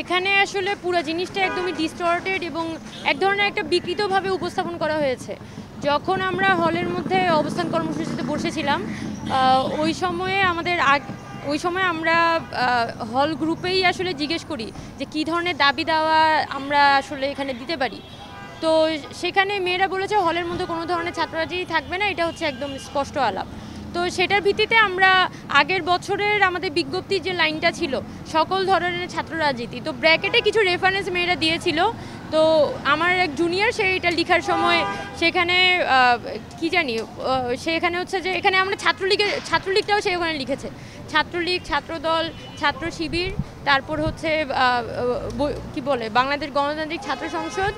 এখানে আসলে পুরো জিনিসটা একদমই ডিস্টর্টেড এবং এক ধরনের একটা বিকৃতভাবে উপস্থাপন করা হয়েছে। যখন আমরা হলের মধ্যে অবস্থান কর্মসূচিতে বসেছিলাম ওই সময়ে ওই সময় আমরা হল গ্রুপেই আসলে জিজ্ঞেস করি যে কী ধরনের দাবি দাওয়া আমরা আসলে এখানে দিতে পারি। তো সেখানে মেয়েরা বলেছে হলের মধ্যে কোনো ধরনের ছাত্ররাজনীতি থাকবে না, এটা হচ্ছে একদম স্পষ্ট আলাপ। তো সেটার ভিত্তিতে আমরা আগের বছরের আমাদের বিজ্ঞপ্তির যে লাইনটা ছিল সকল ধরনের ছাত্র রাজনীতি, তো ব্র্যাকেটে কিছু রেফারেন্স মেয়েরা দিয়েছিল। তো আমার এক জুনিয়র সে এটা লেখার সময় সেখানে কি জানি সেখানে হচ্ছে যে এখানে আমরা ছাত্রলীগটাও সে ওখানে লিখেছে, ছাত্রলীগ, ছাত্রদল, ছাত্র শিবির, তারপর হচ্ছে কি বলে বাংলাদেশ গণতান্ত্রিক ছাত্র সংসদ,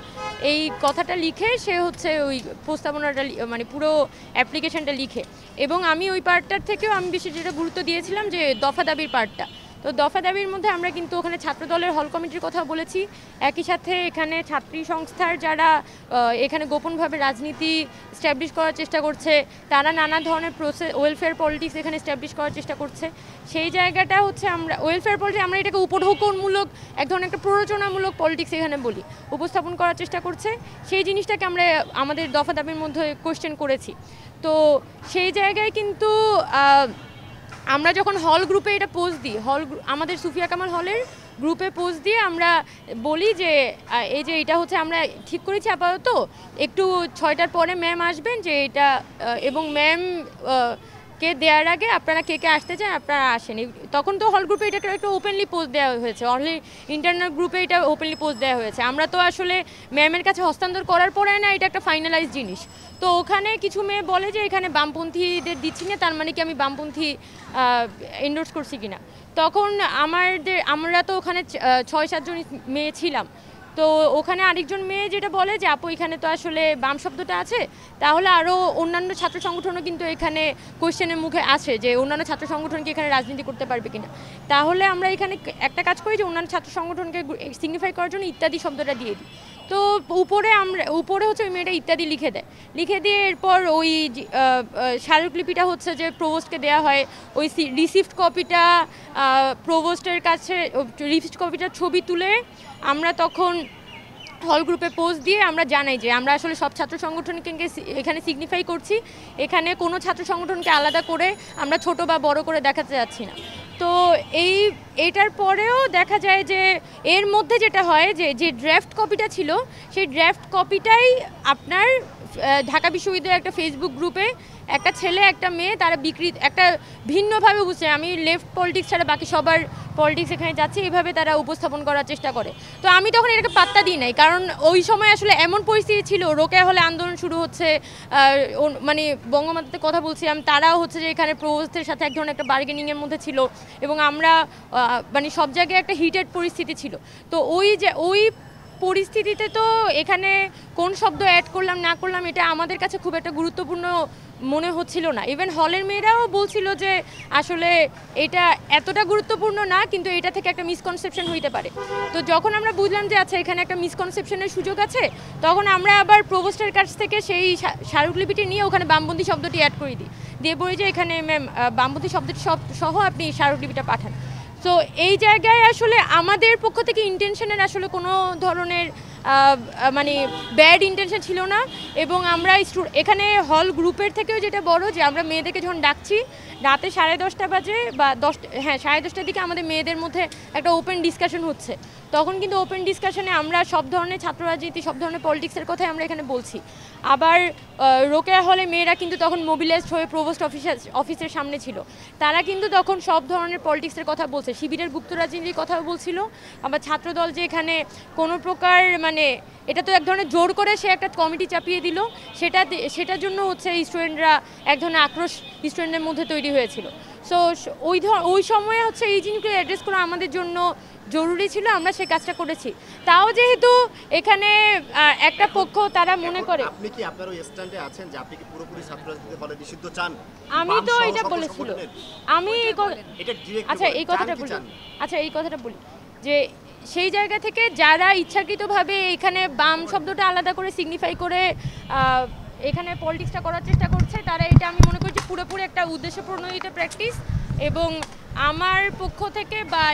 এই কথাটা লিখে সে হচ্ছে ওই প্রস্তাবনাটা মানে পুরো অ্যাপ্লিকেশনটা লিখে। এবং আমি ওই পার্টটার থেকেও আমি বেশি যেটা গুরুত্ব দিয়েছিলাম যে দফা দাবির পার্টটা। তো দফা দাবির মধ্যে আমরা কিন্তু ওখানে ছাত্রদলের হল কমিটির কথা বলেছি, একই সাথে এখানে ছাত্রী সংস্থার যারা এখানে গোপনভাবে রাজনীতি স্ট্যাবলিশ করার চেষ্টা করছে, তারা নানা ধরনের ওয়েলফেয়ার পলিটিক্স এখানে স্ট্যাবলিশ করার চেষ্টা করছে, সেই জায়গাটা হচ্ছে আমরা ওয়েলফেয়ার পলিটিক্স আমরা এটাকে উপঢৌকনমূলক এক ধরনের একটা প্ররোচনামূলক পলিটিক্স এখানে বলি, উপস্থাপন করার চেষ্টা করছে, সেই জিনিসটাকে আমরা আমাদের দফা দাবির মধ্যে কোয়েশ্চেন করেছি। তো সেই জায়গায় কিন্তু আমরা যখন হল গ্রুপে এটা পোস্ট দিই, আমাদের সুফিয়া কামাল হলের গ্রুপে পোস্ট দিয়ে আমরা বলি যে এই যে এটা হচ্ছে আমরা ঠিক করেছি আপাতত একটু 6টার পরে ম্যাম আসবেন যে এটা, এবং ম্যাম কে দেওয়ার আগে আপনারা কে কে আসতে চান আপনারা আসেন। তখন তো হল গ্রুপে এটা একটা ওপেনলি পোস্ট দেওয়া হয়েছে, অনলি ইন্টারনাল গ্রুপে এটা ওপেনলি পোস্ট দেওয়া হয়েছে। আমরা তো আসলে ম্যামের কাছে হস্তান্তর করার পরে না এটা একটা ফাইনালাইজ জিনিস। তো ওখানে কিছু মেয়ে বলে যে এখানে বামপন্থীদের দিচ্ছি না, তার মানে কি আমি বামপন্থী এন্ডোর্স করছি কিনা। তখন আমরা তো ওখানে 6-7 জন মেয়ে ছিলাম, তো ওখানে আরেকজন মেয়ে যেটা বলে যে আপু এখানে তো আসলে বাম শব্দটা আছে, তাহলে আরও অন্যান্য ছাত্র সংগঠনও কিন্তু এখানে কোয়েশ্চেনের মুখে আসে যে অন্যান্য ছাত্র সংগঠন কি এখানে রাজনীতি করতে পারবে কিনা। তাহলে আমরা এখানে একটা কাজ করি যে অন্যান্য ছাত্র সংগঠনকে সিগনিফাই করার জন্য ইত্যাদি শব্দটা দিয়ে দিই। তো উপরে হচ্ছে ওই মেয়েটা ইত্যাদি লিখে দিয়ে এরপর ওই স্মারকলিপিটা হচ্ছে যে প্রভোস্টকে দেওয়া হয়, ওই রিসিভড কপিটা প্রভোস্টের কাছে, রিসিভড কপিটার ছবি তুলে আমরা তখন হল গ্রুপে পোস্ট দিয়ে আমরা জানাই যে আমরা আসলে সব ছাত্র সংগঠনকে এখানে সিগনিফাই করছি, এখানে কোনো ছাত্র সংগঠনকে আলাদা করে আমরা ছোট বা বড় করে দেখাতে যাচ্ছি না। তো এইটার পরেও দেখা যায় যে এর মধ্যে যেটা হয় যে ড্রাফট কপিটা ছিল সেই ড্রাফট কপিটাই আপনার ঢাকা বিশ্ববিদ্যালয়ের একটা ফেসবুক গ্রুপে একটা ছেলে একটা মেয়ে তারা একটা ভিন্নভাবে বুঝছে, আমি লেফট পলিটিক্স ছাড়া বাকি সবার পলিটিক্স এখানে যাচ্ছে, এইভাবে তারা উপস্থাপন করার চেষ্টা করে। তো আমি তখন এটাকে পাত্তা দিই নাই, কারণ ওই সময় আসলে এমন পরিস্থিতি ছিল রোকেয়া হলে আন্দোলন শুরু হচ্ছে, মানে বঙ্গমাতাতে কথা বলছিলাম, তারাও হচ্ছে যে এখানে প্রভোস্টের সাথে এক ধরনের একটা বার্গেনিংয়ের মধ্যে ছিল এবং আমরা মানে সব জায়গায় একটা হিটেড পরিস্থিতি ছিল। তো ওই পরিস্থিতিতে তো এখানে কোন শব্দ অ্যাড করলাম না করলাম এটা আমাদের কাছে খুব একটা গুরুত্বপূর্ণ মনে হচ্ছিল না। ইভেন হলের মেয়েরাও বলছিল যে আসলে এটা এতটা গুরুত্বপূর্ণ না, কিন্তু এটা থেকে একটা মিসকনসেপশন হইতে পারে। তো যখন আমরা বুঝলাম যে আচ্ছা এখানে একটা মিসকনসেপশনের সুযোগ আছে, তখন আমরা আবার প্রভোস্টের কাছ থেকে সেই স্মারকলিপিটি নিয়ে ওখানে বামপন্থী শব্দটি অ্যাড করে দিই, দিয়ে বলি যে এখানে ম্যাম বামপন্থী শব্দটি সহ আপনি স্মারকলিপিটা পাঠান। তো এই জায়গায় আসলে আমাদের পক্ষ থেকে ইন্টেনশনের আসলে কোনো ধরনের মানে ব্যাড ইন্টেনশন ছিল না। এবং আমরা এখানে হল গ্রুপের থেকেও যেটা বড় যে আমরা মেয়েদেরকে যখন ডাকছি রাতে 10:30 বাজে বা 10:30টার দিকে আমাদের মেয়েদের মধ্যে একটা ওপেন ডিসকাশন হচ্ছে, তখন কিন্তু ওপেন ডিসকাশনে আমরা সব ধরনের ছাত্র রাজনীতি সব ধরনের পলিটিক্সের কথাই আমরা এখানে বলছি। আবার রোকেয়া হলে মেয়েরা কিন্তু তখন মোবিলাইজড হয়ে প্রভোস্ট অফিসের সামনে ছিল, তারা কিন্তু তখন সব ধরনের পলিটিক্সের কথা বলছে, শিবিরের গুপ্ত রাজনীতির কথাও বলছিল। আবার ছাত্রদল যে এখানে কোনো প্রকার মানে এটা তো এক ধরনের জোর করে সে একটা কমিটি চাপিয়ে দিল, সেটার জন্য হচ্ছে স্টুডেন্টরা এক ধরনের আক্রোশ স্টুডেন্টদের মধ্যে তৈরি হয়েছিল। সো ওই সময়ে হচ্ছে এই জিনিসগুলো অ্যাড্রেস করা আমাদের জন্য জরুরি ছিল, আমরা সেই কাজটা করেছি। তাও যেহেতু এখানে একটা পক্ষ তারা মনে করে, আপনি কি আপনার ওই স্ট্যান্ডে আছেন যে আপনি কি পুরোপুরি ছাত্র রাজনীতি বলে নিষিদ্ধ চান? আমি তো এটা বলেছিল, আমি আচ্ছা এই কথাটা বলি যে সেই জায়গা থেকে যারা ইচ্ছাকৃতভাবে এখানে বাম শব্দটা আলাদা করে সিগনিফাই করে এখানে পলিটিক্সটা করার চেষ্টা করছে, তারা এটা আমি মনে করি যে পুরোপুরি একটা উদ্দেশ্যপ্রণোদিত প্র্যাকটিস এবং আমার পক্ষ থেকে বা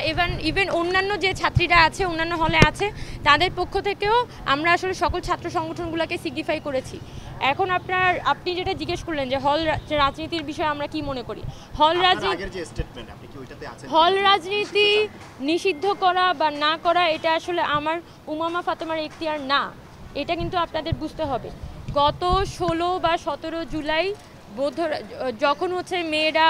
ইভেন অন্যান্য যে ছাত্রীরা আছে অন্যান্য হলে আছে তাদের পক্ষ থেকেও আমরা আসলে সকল ছাত্র সংগঠনগুলোকে সিগনিফাই করেছি। এখন আপনি যেটা জিজ্ঞেস করলেন যে হল রাজনীতির বিষয়ে আমরা কি মনে করি, হল রাজনীতি নিষিদ্ধ করা বা না করা এটা আসলে আমার উমামা ফাতেমার এখতিয়ার না, এটা কিন্তু আপনাদের বুঝতে হবে। গত 16 বা 17 জুলাই যখন হচ্ছে মেয়েরা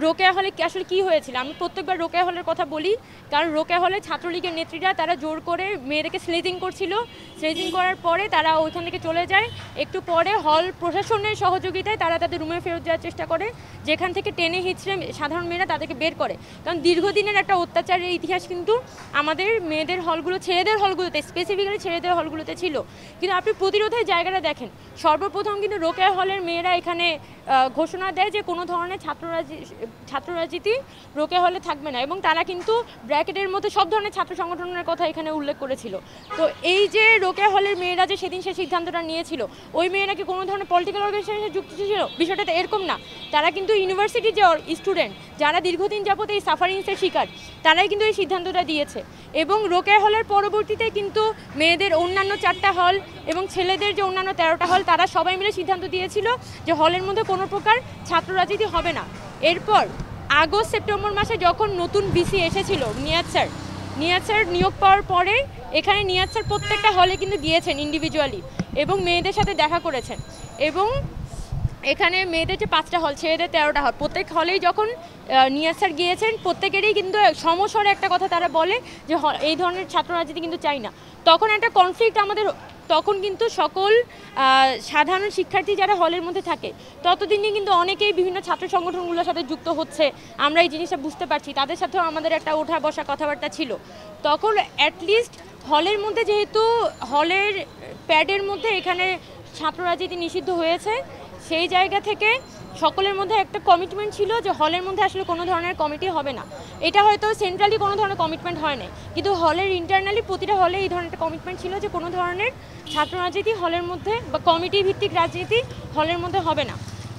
রোকেয়া হলে আসলে কি হয়েছিল, আমি প্রত্যেকবার রোকেয়া হলের কথা বলি, কারণ রোকেয়া হলে ছাত্রলীগের নেত্রীরা তারা জোর করে মেয়েদেরকে স্লেজিং করছিল। স্লেজিং করার পরে তারা ওইখান থেকে চলে যায়। একটু পরে হল প্রশাসনের সহযোগিতায় তারা তাদের রুমে ফেরত যাওয়ার চেষ্টা করে, যেখান থেকে টেনে হিঁচড়ে সাধারণ মেয়েরা তাদেরকে বের করে। কারণ দীর্ঘদিনের একটা অত্যাচারের ইতিহাস কিন্তু আমাদের মেয়েদের হলগুলো, ছেলেদের হলগুলোতে, স্পেসিফিক্যালি ছেলেদের হলগুলোতে ছিল। কিন্তু আপনি প্রতিরোধের জায়গাটা দেখেন, সর্বপ্রথম কিন্তু রোকেয়া হলের মেয়েরা এখানে ঘোষণা দেয় যে কোনো ধরনের ছাত্র রাজনীতি রোকেয়া হলে থাকবে না, এবং তারা কিন্তু ব্র্যাকেটের মধ্যে সব ধরনের ছাত্র সংগঠনের কথা এখানে উল্লেখ করেছিল। তো এই যে রোকেয়া হলের মেয়েরা যে সেদিন সেই সিদ্ধান্তটা নিয়েছিল, ওই মেয়েরা কি কোনো ধরনের পলিটিক্যাল অর্গানাইজেশনে যুক্ত ছিল? বিষয়টা তো এরকম না। তারা কিন্তু ইউনিভার্সিটির যে স্টুডেন্ট যারা দীর্ঘদিন যাবত এই সাফারিংসের শিকার, তারাই কিন্তু এই সিদ্ধান্তটা দিয়েছে। এবং রোকেয়া হলের পরবর্তীতে কিন্তু মেয়েদের অন্যান্য 4টা হল এবং ছেলেদের যে অন্যান্য 13টা হল, তারা সবাই মিলে সিদ্ধান্ত দিয়েছিল যে হলের মধ্যে কোনো প্রকার ছাত্র রাজনীতি হবে না। এরপর আগস্ট সেপ্টেম্বর মাসে যখন নতুন ভিসি এসেছিল নিয়াজ স্যার নিয়োগ পাওয়ার পরে এখানে নিয়াজ স্যার প্রত্যেকটা হলে কিন্তু গিয়েছেন ইন্ডিভিজুয়ালি এবং মেয়েদের সাথে দেখা করেছেন। এবং এখানে মেয়েদের যে 5টা হল, ছেলেদের 13টা হল, প্রত্যেক হলেই যখন নিয়াজ স্যার গিয়েছেন প্রত্যেকেরই কিন্তু সমস্যার একটা কথা তারা বলে যে এই ধরনের ছাত্র রাজনীতি কিন্তু চাই না। তখন একটা কনফ্লিক্ট আমাদের, তখন কিন্তু সকল সাধারণ শিক্ষার্থী যারা হলের মধ্যে থাকে ততদিনই কিন্তু অনেকেই বিভিন্ন ছাত্র সংগঠনগুলোর সাথে যুক্ত হচ্ছে, আমরা এই জিনিসটা বুঝতে পারছি, তাদের সাথেও আমাদের একটা ওঠা বসা কথাবার্তা ছিল। তখন অ্যাটলিস্ট হলের মধ্যে, যেহেতু হলের প্যাডের মধ্যে এখানে ছাত্র রাজনীতি নিষিদ্ধ হয়েছে, সেই জায়গা থেকে সকলের মধ্যে একটা কমিটমেন্ট ছিল যে হলের মধ্যে আসলে কোনো ধরনের কমিটি হবে না। এটা হয়তো সেন্ট্রালি কোনো ধরনের কমিটমেন্ট হয় না, কিন্তু হলের ইন্টারনালি প্রতিটা হলে এই ধরনের একটা কমিটমেন্ট ছিল যে কোনো ধরনের ছাত্র রাজনীতি হলের মধ্যে বা কমিটি ভিত্তিক রাজনীতি হলের মধ্যে হবে না।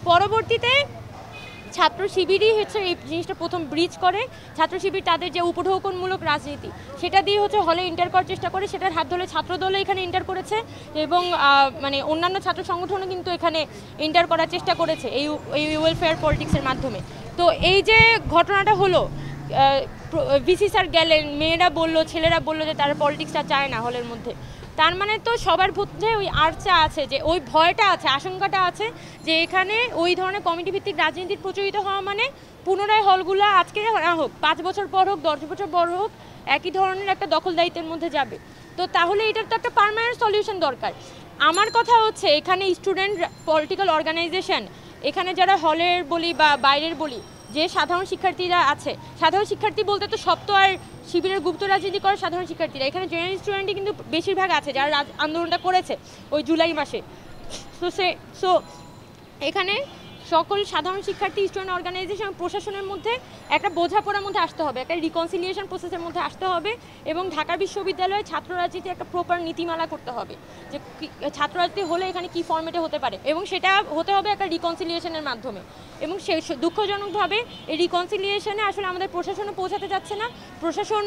পরবর্তীতে ছাত্র শিবিরই হচ্ছে এই জিনিসটা প্রথম ব্রিজ করে। ছাত্র শিবির তাদের যে উপঢৌকনমূলক রাজনীতি সেটা দিয়ে হচ্ছে হলে এন্টার করার চেষ্টা করে, সেটার হাত ধরে ছাত্রদলও এখানে এন্টার করেছে এবং মানে অন্যান্য ছাত্র সংগঠনও কিন্তু এখানে এন্টার করার চেষ্টা করেছে এই ওয়েলফেয়ার পলিটিক্সের মাধ্যমে। তো এই যে ঘটনাটা হলো, ভিসি স্যার গেলেন, মেয়েরা বললো, ছেলেরা বললো যে তারা পলিটিক্সটা চায় না হলের মধ্যে। তার মানে তো সবার মধ্যে ওই আর্চা আছে, যে ওই ভয়টা আছে, আশঙ্কাটা আছে যে এখানে ওই ধরনের কমিটি ভিত্তিক রাজনীতির প্রচলিত হওয়া মানে পুনরায় হলগুলো আজকে না হোক, 5 বছর পর হোক, 10 বছর পর হোক, একই ধরনের একটা দখলদারিত্বের মধ্যে যাবে। তো তাহলে এটার তো একটা পার্মানেন্ট সলিউশন দরকার। আমার কথা হচ্ছে এখানে স্টুডেন্ট পলিটিক্যাল অর্গানাইজেশন, এখানে যারা হলের বলি বা বাইরের বলি, যে সাধারণ শিক্ষার্থীরা আছে, সাধারণ শিক্ষার্থী বলতে তো সব তো আর শিবিরের গুপ্ত রাজনীতি করে সাধারণ শিক্ষার্থীরা, এখানে জেনারেল স্টুডেন্টই কিন্তু বেশিরভাগ আছে যারা আন্দোলনটা করেছে ওই জুলাই মাসে। সো এখানে সকল সাধারণ শিক্ষার্থী, স্টুডেন্ট অর্গানাইজেশন, প্রশাসনের মধ্যে একটা বোঝাপড়ার মধ্যে আসতে হবে, একটা রিকনসিলিয়েশন প্রসেসের মধ্যে আসতে হবে এবং ঢাকা বিশ্ববিদ্যালয়ে ছাত্র রাজনীতি একটা প্রপার নীতিমালা করতে হবে যে ছাত্র রাজনীতি হলে এখানে কি ফরম্যাটে হতে পারে, এবং সেটা হতে হবে একটা রিকনসিলিয়েশনের মাধ্যমে। এবং সে দুঃখজনকভাবে এই রিকনসিলিয়েশনে আসলে আমাদের প্রশাসনও পৌঁছাতে যাচ্ছে না। প্রশাসন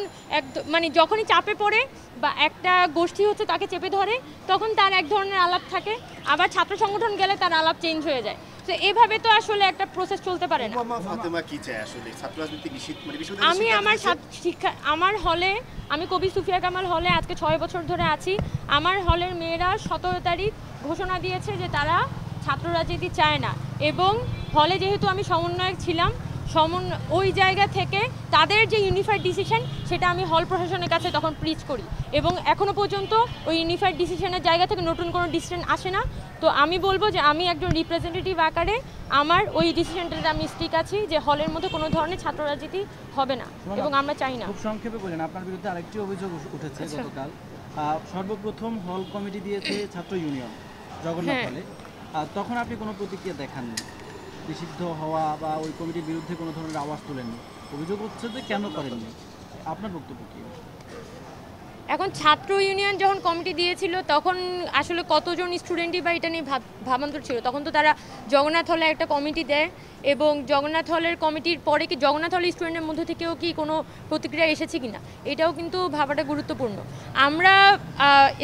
মানে যখনই চাপে পড়ে বা একটা গোষ্ঠী হচ্ছে তাকে চেপে ধরে, তখন তার এক ধরনের আলাপ থাকে, আবার ছাত্র সংগঠন গেলে তার আলাপ চেঞ্জ হয়ে যায়। তো এভাবে তো আসলে একটা প্রসেস চলতে পারে না। আমি আমার হলে, আমি কবি সুফিয়া কামাল হলে আজকে 6 বছর ধরে আছি। আমার হলের মেয়েরা 17 তারিখ ঘোষণা দিয়েছে যে তারা ছাত্র রাজনীতি চায় না, এবং হলে যেহেতু আমি সমন্বয়ক ছিলাম, ওই জায়গা থেকে তাদের যে ইউনিফাইড ডিসিশন সেটা আমি হল প্রশাসনের কাছে তখন প্রিচ করি, এবং এখনও পর্যন্ত ওই ইউনিফাইড ডিসিশনের জায়গা থেকে নতুন কোনো ডিসিশন আসে না। তো আমি বলবো যে আমি একজন রিপ্রেজেন্টেটিভ আকারে আমার ওই ডিসিশনটাতে আমি স্টিক আছি যে হলের মধ্যে কোনো ধরনের ছাত্র রাজনীতি হবে না এবং আমরা চাই না। খুব সংক্ষেপে বলেন, আপনার বিরুদ্ধে আরেকটি অভিযোগ উঠেছে গতকাল। সর্বপ্রথম হল কমিটি দিয়েছে ছাত্র ইউনিয়ন জগন্নাথ হলে, তখন আপনি কোনো প্রতিক্রিয়া দেখাননি, নিষিদ্ধ হওয়া বা ওই কমিটির বিরুদ্ধে কোনো ধরনের আওয়াজ তোলেননি। অভিযোগ হচ্ছে যে কেন করেননি, আপনার বক্তব্য কী? এখন ছাত্র ইউনিয়ন যখন কমিটি দিয়েছিল তখন আসলে কতজন স্টুডেন্টই বা এটা নিয়ে ভাবান্তর ছিল। তখন তো তারা জগন্নাথ হলে একটা কমিটি দেয় এবং জগন্নাথ হলের কমিটির পরে কি জগন্নাথ হলের স্টুডেন্টের মধ্যে থেকেও কি কোনো প্রতিক্রিয়া এসেছে কিনা এটাও কিন্তু ভাবাটা গুরুত্বপূর্ণ। আমরা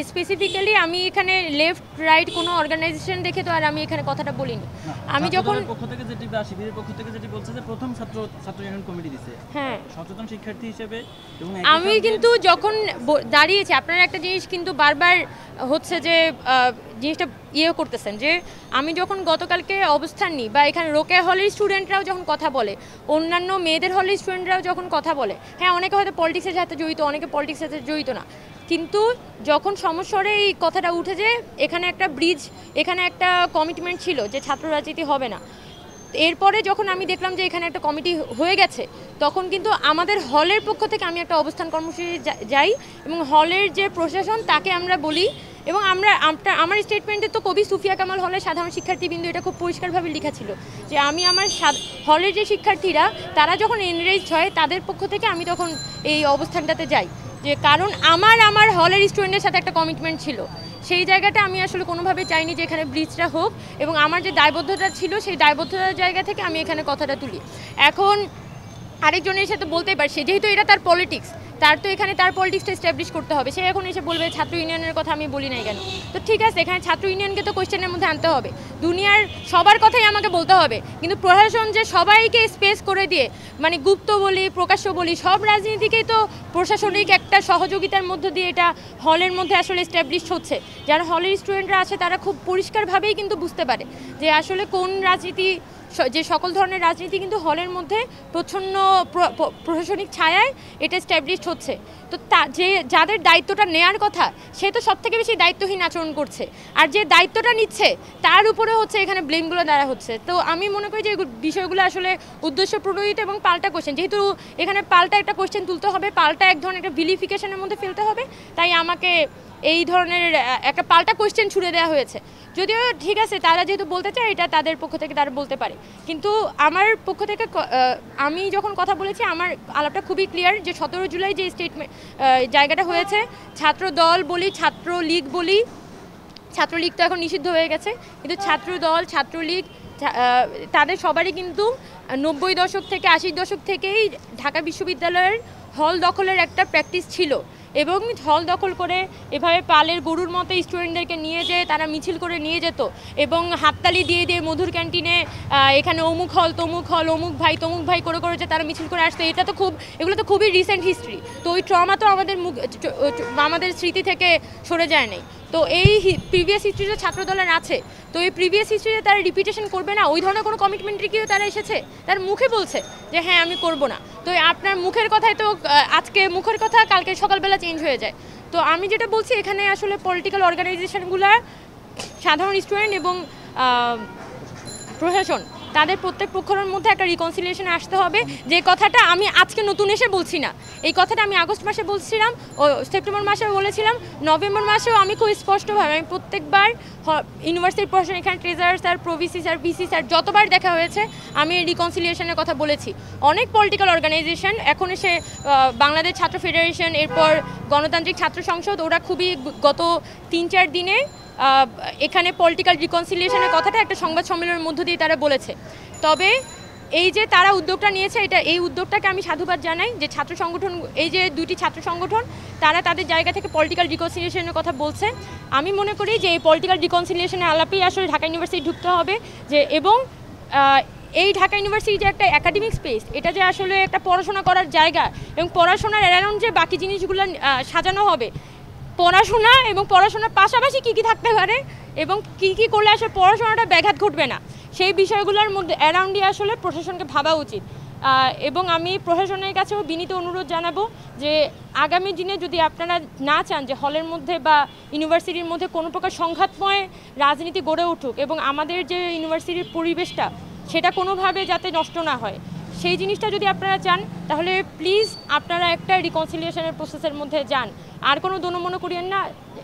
স্পেসিফিক্যালি আমি এখানে লেফট রাইট কোনো অর্গানাইজেশন দেখে তো আর আমি এখানে কথাটা বলিনি। আমি যখন পক্ষ থেকে যেটি বা শিবিরের পক্ষ থেকে যেটি বলছে যে প্রথম ছাত্র ইউনিয়ন কমিটি দিছে, হ্যাঁ সচেতন শিক্ষার্থী হিসেবে এবং আমি কিন্তু যখন দাঁড়িয়েছি আপনারা একটা জিনিস কিন্তু বারবার হচ্ছে যে জিনিসটা করতেছেন যে আমি যখন গতকালকে অবস্থান নিই বা এখানে রোকেয়া হলের স্টুডেন্টরাও যখন কথা বলে, অন্যান্য মেয়েদের হলের স্টুডেন্টরাও যখন কথা বলে, হ্যাঁ অনেকে হয়তো পলিটিক্সের সাথে জড়িত, অনেকে পলিটিক্সের সাথে জড়িত না, কিন্তু যখন সমস্যারে এই কথাটা উঠে যে এখানে একটা ব্রিজ, এখানে একটা কমিটমেন্ট ছিল যে ছাত্র রাজনীতি হবে না, এরপরে যখন আমি দেখলাম যে এখানে একটা কমিটি হয়ে গেছে তখন কিন্তু আমাদের হলের পক্ষ থেকে আমি একটা অবস্থান কর্মসূচি যাই এবং হলের যে প্রশাসন তাকে আমরা বলি এবং আমার স্টেটমেন্টে তো কবি সুফিয়া কামাল হলের সাধারণ শিক্ষার্থীবৃন্দ এটা খুব পরিষ্কারভাবে লেখা ছিল যে আমি আমার হলের যে শিক্ষার্থীরা তারা যখন এনরেজ হয় তাদের পক্ষ থেকে আমি তখন এই অবস্থানটাতে যাই, যে কারণ আমার হলের স্টুডেন্টের সাথে একটা কমিটমেন্ট ছিল। সেই জায়গাটা আমি আসলে কোনোভাবে চাইনি যে এখানে ব্রিজটা হোক এবং আমার যে দায়বদ্ধতা ছিল সেই দায়বদ্ধতার জায়গা থেকে আমি এখানে কথাটা তুলি। এখন আরেকজনের সাথে বলতেই পারি, সে যেহেতু এটা তার পলিটিক্স, তার তো এখানে তার পলিটিক্সটা এস্টাবলিশ করতে হবে, সে এখন এসে বলবে ছাত্র ইউনিয়নের কথা আমি বলি নাই কেন। তো ঠিক আছে, এখানে ছাত্র ইউনিয়নকে তো কোয়েশ্চেনের মধ্যে আনতে হবে, দুনিয়ার সবার কথাই আমাকে বলতে হবে, কিন্তু প্রশাসন যে সবাইকে স্পেস করে দিয়ে মানে গুপ্ত বলি প্রকাশ্য বলি সব রাজনীতিকেই তো প্রশাসনিক একটা সহযোগিতার মধ্য দিয়ে এটা হলের মধ্যে আসলে এস্টাবলিশ হচ্ছে। যারা হলের স্টুডেন্টরা আছে তারা খুব পরিষ্কারভাবেই কিন্তু বুঝতে পারে যে আসলে কোন রাজনীতি, যে সকল ধরনের রাজনীতি কিন্তু হলের মধ্যে প্রচ্ছন্ন প্রশাসনিক ছায়ায় এটা এস্টাবলিশড হচ্ছে। তো যাদের দায়িত্বটা নেয়ার কথা সে তো সব থেকে বেশি দায়িত্বহীন আচরণ করছে, আর যে দায়িত্বটা নিচ্ছে তার উপরে হচ্ছে এখানে ব্লেমগুলো দেওয়া হচ্ছে। তো আমি মনে করি যে বিষয়গুলো আসলে উদ্দেশ্য প্রণোদিত এবং পাল্টা কোশ্চেন, যেহেতু এখানে পাল্টা একটা কোশ্চেন তুলতে হবে, পাল্টা এক ধরনের একটা ভিলিফিকেশনের মধ্যে ফেলতে হবে, তাই আমাকে এই ধরনের একটা পাল্টা কোশ্চেন ছুড়ে দেওয়া হয়েছে। যদিও ঠিক আছে, তারা যেহেতু বলতে চায় এটা তাদের পক্ষ থেকে তারা বলতে পারে, কিন্তু আমার পক্ষ থেকে আমি যখন কথা বলেছি আমার আলাপটা খুবই ক্লিয়ার যে 17 জুলাই যে স্টেটমেন্ট জায়গাটা হয়েছে, ছাত্র দল বলি ছাত্র লীগ বলি, ছাত্রলীগ তো এখন নিষিদ্ধ হয়ে গেছে, কিন্তু ছাত্র দল ছাত্রলীগ তাদের সবারই কিন্তু 90 দশক থেকে 80 দশক থেকেই ঢাকা বিশ্ববিদ্যালয়ের হল দখলের একটা প্র্যাকটিস ছিল এবং হল দখল করে এভাবে পালের গরুর মতো স্টুডেন্টদেরকে নিয়ে যেয়ে তারা মিছিল করে নিয়ে যেত এবং হাততালি দিয়ে দিয়ে মধুর ক্যান্টিনে এখানে অমুক হল তমুক হল অমুক ভাই করে করে যে তারা মিছিল করে আসতো। এটা তো এগুলো তো খুবই রিসেন্ট হিস্ট্রি, তো ওই ট্রমা তো আমাদের স্মৃতি থেকে সরে যায় নাই। তো এই প্রিভিয়াস হিস্ট্রিতে ছাত্রদলের আছে, তো এই প্রিভিয়াস হিস্ট্রিতে তারা রিপিটেশন করবে না, ওই ধরনের কোনো কমিটমেন্টে কি তারা এসেছে? তার মুখে বলছে যে হ্যাঁ আমি করব না, তো আপনার মুখের কথাই তো আজকে মুখের কথা কালকে সকালবেলা চেঞ্জ হয়ে যায়। তো আমি যেটা বলছি এখানে আসলে পলিটিক্যাল অর্গানাইজেশনগুলো সাধারণ স্টুডেন্ট এবং প্রশাসন তাদের প্রত্যেক পক্ষের মধ্যে একটা রিকনসিলিয়েশনে আসতে হবে। যে কথাটা আমি আজকে নতুন এসে বলছি না, এই কথাটা আমি আগস্ট মাসে বলছিলাম, ও সেপ্টেম্বর মাসেও বলেছিলাম, নভেম্বর মাসেও আমি খুব স্পষ্টভাবে আমি প্রত্যেকবার ইউনিভার্সিটির প্রশাসন এখানে treasurer sir pro-VC sir VC sir যতবার দেখা হয়েছে আমি এই রিকনসিলিয়েশনের কথা বলেছি। অনেক পলিটিক্যাল অর্গানাইজেশন এখন এসে বাংলাদেশ ছাত্র ফেডারেশন, এরপর গণতান্ত্রিক ছাত্র সংসদ, ওরা খুবই গত 3-4 দিনে এখানে পলিটিক্যাল রিকনসিলিয়েশনের কথাটা একটা সংবাদ সম্মেলনের মধ্য দিয়ে তারা বলেছে। তবে এই যে তারা উদ্যোগটা নিয়েছে এই উদ্যোগটাকে আমি সাধুবাদ জানাই, যে ছাত্র সংগঠন, এই যে 2টি ছাত্র সংগঠন তারা তাদের জায়গা থেকে পলিটিক্যাল রিকনসিলিয়েশনের কথা বলছে। আমি মনে করি যে এই পলিটিক্যাল রিকনসিলিয়েশনের আলাপেই আসলে ঢাকা ইউনিভার্সিটি ঢুকতে হবে, যে এবং এই ঢাকা ইউনিভার্সিটি যে একটা একাডেমিক স্পেস, এটা যে আসলে একটা পড়াশোনা করার জায়গা এবং পড়াশোনার অ্যারাউন্ড যে বাকি জিনিসগুলো সাজানো হবে, পড়াশোনা এবং পড়াশোনার পাশাপাশি কী কী থাকতে পারে এবং কী কী করলে আসলে পড়াশোনাটা ব্যাঘাত ঘটবে না, সেই বিষয়গুলোর মধ্যে অ্যারাউন্ডই আসলে প্রশাসনকে ভাবা উচিত। এবং আমি প্রশাসনের কাছেও বিনীত অনুরোধ জানাবো যে আগামী দিনে যদি আপনারা না চান যে হলের মধ্যে বা ইউনিভার্সিটির মধ্যে কোনো প্রকার সংঘাতময় রাজনীতি গড়ে উঠুক এবং আমাদের যে ইউনিভার্সিটির পরিবেশটা সেটা কোনোভাবে যাতে নষ্ট না হয়, সেই জিনিসটা যদি আপনারা চান তাহলে প্লিজ আপনারা একটা রিকনসিলিয়েশনের প্রসেসের মধ্যে যান। আর কোনো দোনোমনো করিয়েন না।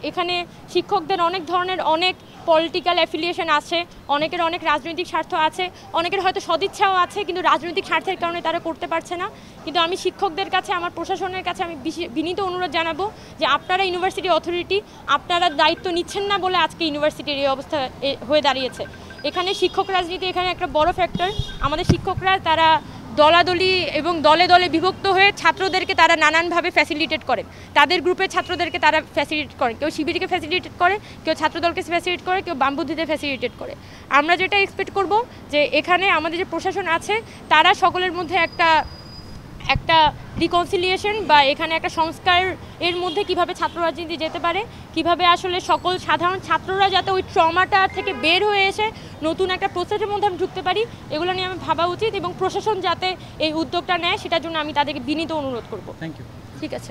এখানে শিক্ষকদের অনেক ধরনের অনেক পলিটিক্যাল অ্যাফিলিয়েশন আছে, অনেকের অনেক রাজনৈতিক স্বার্থ আছে, অনেকের হয়তো সদিচ্ছাও আছে কিন্তু রাজনৈতিক স্বার্থের কারণে তারা করতে পারছে না। কিন্তু আমি শিক্ষকদের কাছে, আমার প্রশাসনের কাছে আমি বিনীত অনুরোধ জানাবো যে আপনারা ইউনিভার্সিটি অথরিটি, আপনারা দায়িত্ব নিচ্ছেন না বলে আজকে ইউনিভার্সিটির এই অবস্থা হয়ে দাঁড়িয়েছে। এখানে শিক্ষক রাজনীতি এখানে একটা বড় ফ্যাক্টর। আমাদের শিক্ষকরা তারা দলাদলি এবং দলে দলে বিভক্ত হয়ে ছাত্রদেরকে তারা নানানভাবে ফ্যাসিলিটেট করেন। তাদের গ্রুপের ছাত্রদেরকে তারা ফ্যাসিলিটেট করে, কেউ শিবিরকে ফ্যাসিলিটেট করে, কেউ ছাত্রদলকে ফ্যাসিলিটেট করে, কেউ বামবুদ্ধিতে ফ্যাসিলিটেট করে। আমরা যেটা এক্সপেক্ট করব যে এখানে আমাদের যে প্রশাসন আছে তারা সকলের মধ্যে একটা রিকনসিলিয়েশন বা এখানে একটা সংস্কার এর মধ্যে কিভাবে ছাত্র রাজনীতি যেতে পারে, কিভাবে আসলে সকল সাধারণ ছাত্ররা যাতে ওই ট্রমাটা থেকে বের হয়ে এসে নতুন একটা প্রসেসের মধ্যে আমি ঢুকতে পারি, এগুলো নিয়ে আমি ভাবা উচিত এবং প্রশাসন যাতে এই উদ্যোগটা নেয় সেটার জন্য আমি তাদেরকে বিনীত অনুরোধ করব। Thank you. ঠিক আছে।